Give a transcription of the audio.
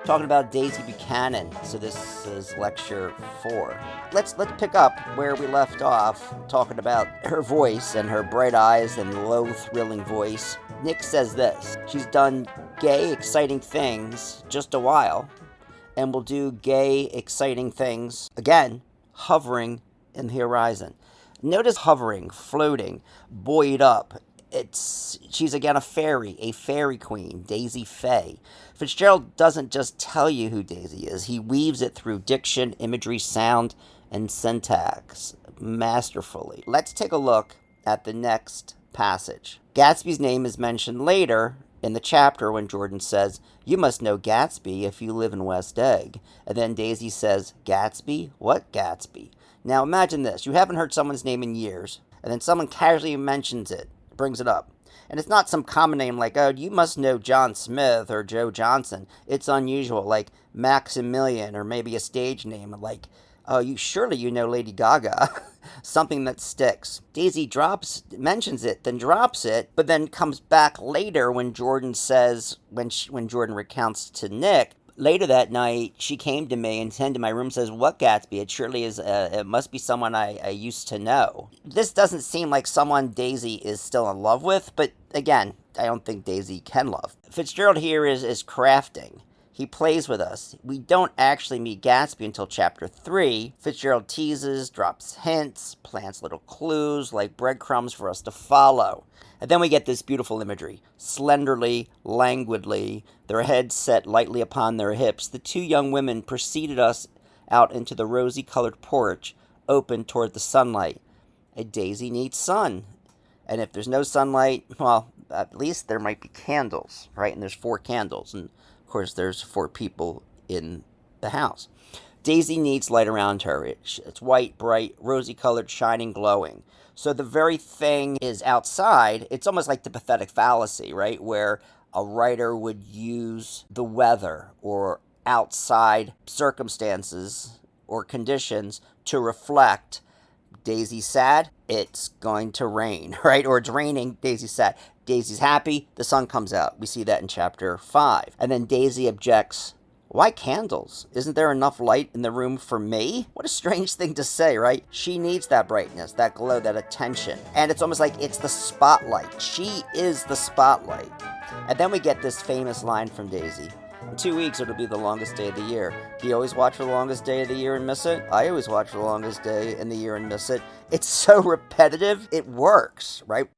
talking about Daisy Buchanan. So this is lecture 4. Let's pick up where we left off, talking about her voice and her bright eyes and low, thrilling voice. Nick says this: she's done gay, exciting things just a while, and will do gay, exciting things again, hovering in the horizon. Notice hovering, floating, buoyed up. She's again a fairy queen, Daisy Faye. Fitzgerald doesn't just tell you who Daisy is, he weaves it through diction, imagery, sound, and syntax masterfully. Let's take a look at the next passage. Gatsby's name is mentioned later in the chapter when Jordan says, "You must know Gatsby if you live in West Egg." And then Daisy says, "Gatsby? What Gatsby?" Now imagine this. You haven't heard someone's name in years, and then someone casually mentions it, brings it up. And it's not some common name like, "Oh, you must know John Smith or Joe Johnson." It's unusual, like Maximilian, or maybe a stage name like, "Oh, you know Lady Gaga." Something that sticks. Daisy mentions it, then drops it, but then comes back later when Jordan says, when Jordan recounts to Nick, later that night, she came to me and into my room, says, "What Gatsby? It surely is, it must be someone I used to know." This doesn't seem like someone Daisy is still in love with, but again, I don't think Daisy can love. Fitzgerald here is crafting. He plays with us. We don't actually meet Gatsby until chapter 3. Fitzgerald teases, drops hints, plants little clues like breadcrumbs for us to follow. And then we get this beautiful imagery. Slenderly, languidly, their heads set lightly upon their hips, the two young women preceded us out into the rosy-colored porch, open toward the sunlight. A daisy needs sun. And if there's no sunlight, well, at least there might be candles, right? And there's 4 candles, and of course there's 4 people in the house. Daisy needs light around her. It's white, bright, rosy-colored, shining, glowing. So the very thing is outside. It's almost like the pathetic fallacy, right? Where a writer would use the weather or outside circumstances or conditions to reflect Daisy's sad, it's going to rain, right? Or it's raining, Daisy's sad. Daisy's happy, the sun comes out. We see that in chapter 5. And then Daisy objects, "Why candles? Isn't there enough light in the room for me?" What a strange thing to say, right? She needs that brightness, that glow, that attention. And it's almost like it's the spotlight. She is the spotlight. And then we get this famous line from Daisy. "In 2 weeks, it'll be the longest day of the year. Do you always watch for the longest day of the year and miss it? I always watch for the longest day in the year and miss it." It's so repetitive, it works, right?